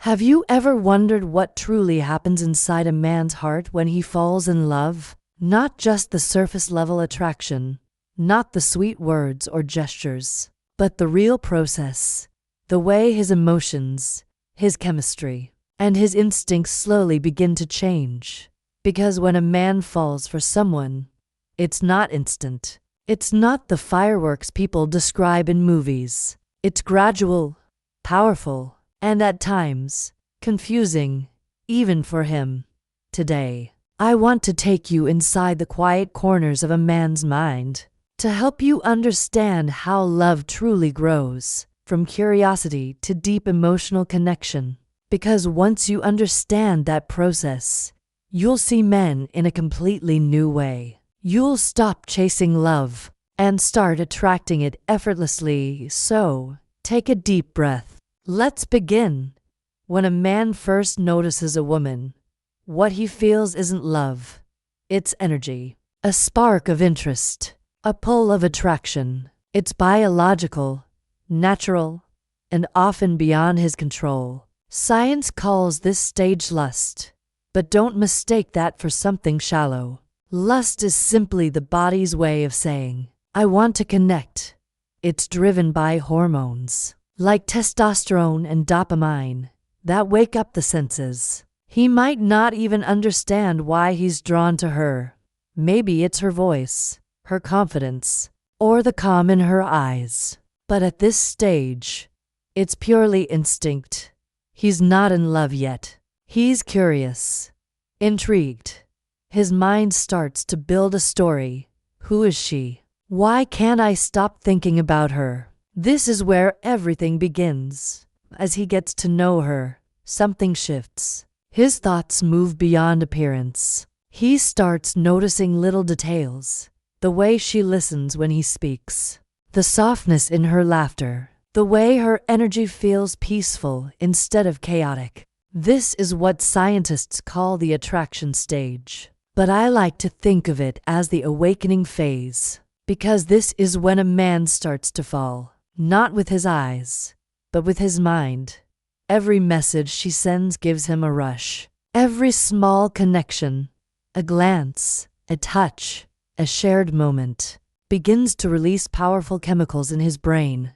Have you ever wondered what truly happens inside a man's heart when he falls in love? Not just the surface level attraction, not the sweet words or gestures, but the real process, the way his emotions, his chemistry, and his instincts slowly begin to change. Because when a man falls for someone, it's not instant. It's not the fireworks people describe in movies. It's gradual, powerful, and at times, confusing, even for him. Today, I want to take you inside the quiet corners of a man's mind to help you understand how love truly grows, from curiosity to deep emotional connection. Because once you understand that process, you'll see men in a completely new way. You'll stop chasing love and start attracting it effortlessly. So, take a deep breath. Let's begin. When a man first notices a woman, what he feels isn't love. It's energy, a spark of interest, a pull of attraction. It's biological, natural, and often beyond his control. Science calls this stage lust, but don't mistake that for something shallow. Lust is simply the body's way of saying, I want to connect. It's driven by hormones, like testosterone and dopamine, that wake up the senses. He might not even understand why he's drawn to her. Maybe it's her voice, her confidence, or the calm in her eyes. But at this stage, it's purely instinct. He's not in love yet. He's curious, intrigued. His mind starts to build a story. Who is she? Why can't I stop thinking about her? This is where everything begins. As he gets to know her, something shifts. His thoughts move beyond appearance. He starts noticing little details. The way she listens when he speaks. The softness in her laughter. The way her energy feels peaceful instead of chaotic. This is what scientists call the attraction stage. But I like to think of it as the awakening phase. Because this is when a man starts to fall. Not with his eyes, but with his mind. Every message she sends gives him a rush. Every small connection, a glance, a touch, a shared moment, begins to release powerful chemicals in his brain.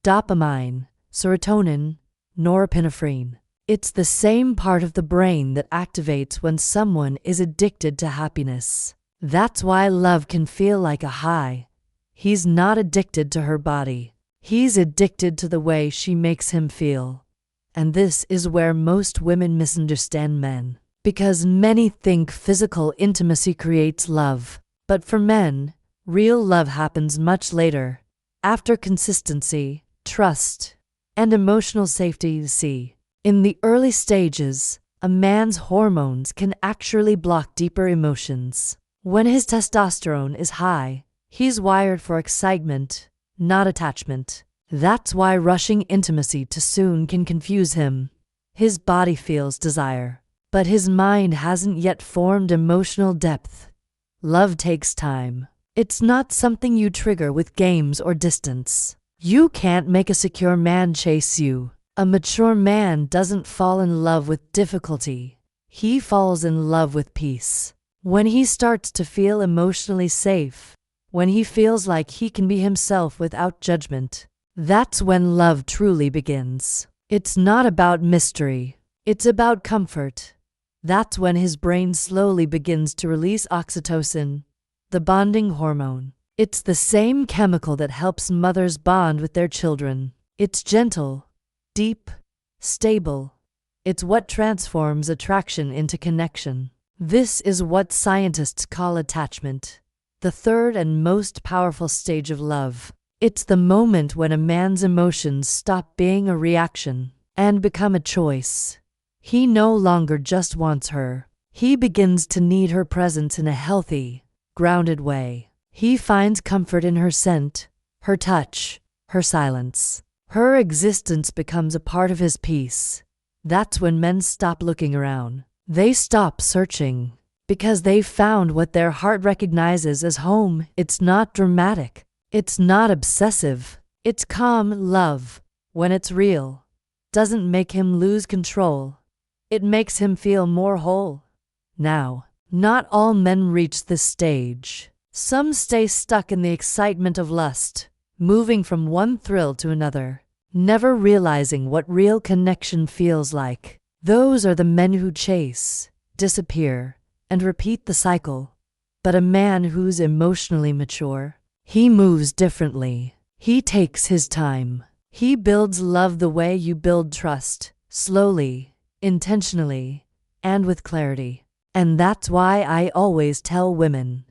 Dopamine, serotonin, norepinephrine. It's the same part of the brain that activates when someone is addicted to happiness. That's why love can feel like a high. He's not addicted to her body. He's addicted to the way she makes him feel. And this is where most women misunderstand men. Because many think physical intimacy creates love. But for men, real love happens much later. After consistency, trust, and emotional safety. See, in the early stages, a man's hormones can actually block deeper emotions. When his testosterone is high, he's wired for excitement, not attachment. That's why rushing intimacy too soon can confuse him. His body feels desire, but his mind hasn't yet formed emotional depth. Love takes time. It's not something you trigger with games or distance. You can't make a secure man chase you. A mature man doesn't fall in love with difficulty. He falls in love with peace. When he starts to feel emotionally safe, when he feels like he can be himself without judgment, that's when love truly begins. It's not about mystery. It's about comfort. That's when his brain slowly begins to release oxytocin, the bonding hormone. It's the same chemical that helps mothers bond with their children. It's gentle, deep, stable. It's what transforms attraction into connection. This is what scientists call attachment, the third and most powerful stage of love. It's the moment when a man's emotions stop being a reaction and become a choice. He no longer just wants her. He begins to need her presence in a healthy, grounded way. He finds comfort in her scent, her touch, her silence. Her existence becomes a part of his peace. That's when men stop looking around. They stop searching because they've found what their heart recognizes as home. It's not dramatic. It's not obsessive. It's calm love when it's real, doesn't make him lose control. It makes him feel more whole. Now, not all men reach this stage. Some stay stuck in the excitement of lust, moving from one thrill to another, never realizing what real connection feels like. Those are the men who chase, disappear, and repeat the cycle. But a man who's emotionally mature, he moves differently. He takes his time. He builds love the way you build trust, slowly, intentionally, and with clarity. And that's why I always tell women,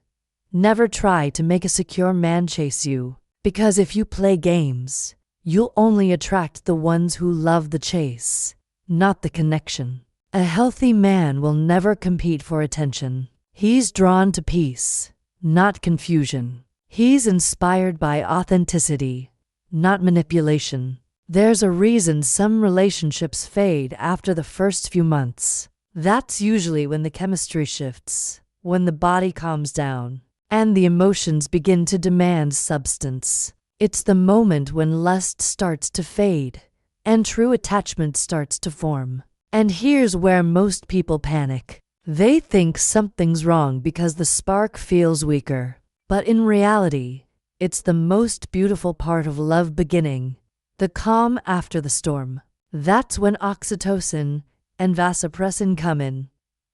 never try to make a secure man chase you, because if you play games, you'll only attract the ones who love the chase, not the connection. A healthy man will never compete for attention. He's drawn to peace, not confusion. He's inspired by authenticity, not manipulation. There's a reason some relationships fade after the first few months. That's usually when the chemistry shifts, when the body calms down, and the emotions begin to demand substance. It's the moment when lust starts to fade, and true attachment starts to form. And here's where most people panic. They think something's wrong because the spark feels weaker. But in reality, it's the most beautiful part of love beginning, the calm after the storm. That's when oxytocin and vasopressin come in,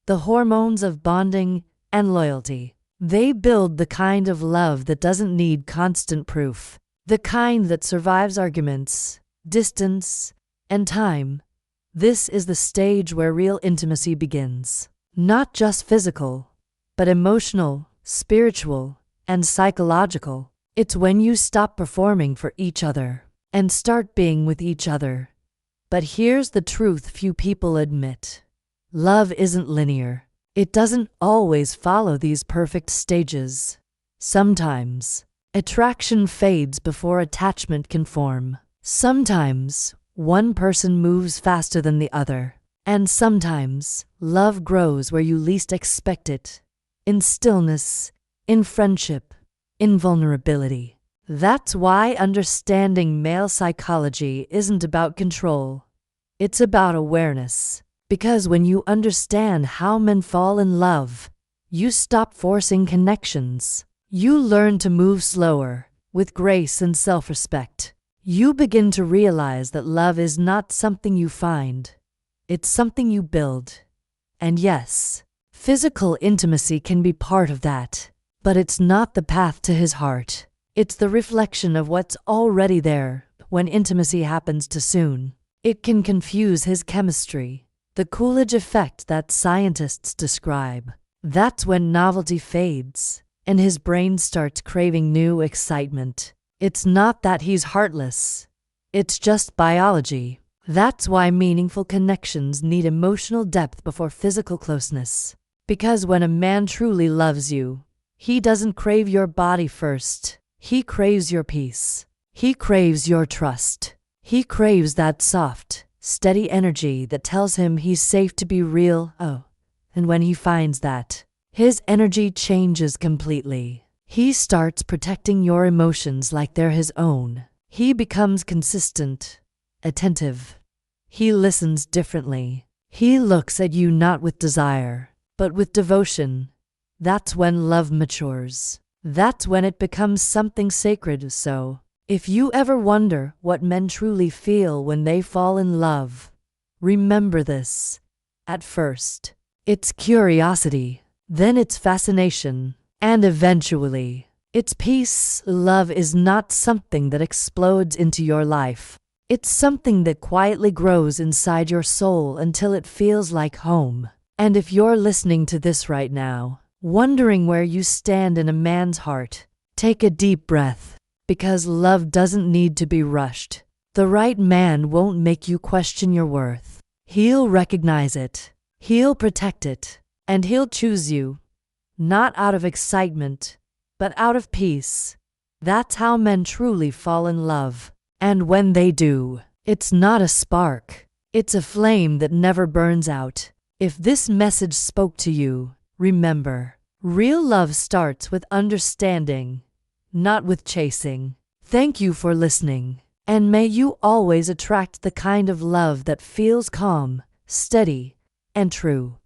the hormones of bonding and loyalty. They build the kind of love that doesn't need constant proof, the kind that survives arguments, distance, and time. This is the stage where real intimacy begins. Not just physical, but emotional, spiritual, and psychological. It's when you stop performing for each other and start being with each other. But here's the truth few people admit. Love isn't linear. It doesn't always follow these perfect stages. Sometimes, attraction fades before attachment can form. Sometimes, one person moves faster than the other. And sometimes, love grows where you least expect it. In stillness, in friendship, in vulnerability. That's why understanding male psychology isn't about control. It's about awareness. Because when you understand how men fall in love, you stop forcing connections. You learn to move slower, with grace and self-respect. You begin to realize that love is not something you find. It's something you build. And yes, physical intimacy can be part of that. But it's not the path to his heart. It's the reflection of what's already there when intimacy happens too soon. It can confuse his chemistry, the Coolidge effect that scientists describe. That's when novelty fades, and his brain starts craving new excitement. It's not that he's heartless. It's just biology. That's why meaningful connections need emotional depth before physical closeness. Because when a man truly loves you, he doesn't crave your body first. He craves your peace. He craves your trust. He craves that soft, steady energy that tells him he's safe to be real. Oh, and when he finds that, his energy changes completely. He starts protecting your emotions like they're his own. He becomes consistent, attentive. He listens differently. He looks at you not with desire, but with devotion. That's when love matures. That's when it becomes something sacred. So, if you ever wonder what men truly feel when they fall in love, remember this. At first, it's curiosity, then it's fascination, and eventually, it's peace. Love is not something that explodes into your life. It's something that quietly grows inside your soul until it feels like home. And if you're listening to this right now, wondering where you stand in a man's heart, take a deep breath, because love doesn't need to be rushed. The right man won't make you question your worth. He'll recognize it, he'll protect it, and he'll choose you, not out of excitement, but out of peace. That's how men truly fall in love. And when they do, it's not a spark, it's a flame that never burns out. If this message spoke to you, remember, real love starts with understanding, not with chasing. Thank you for listening. And may you always attract the kind of love that feels calm, steady, and true.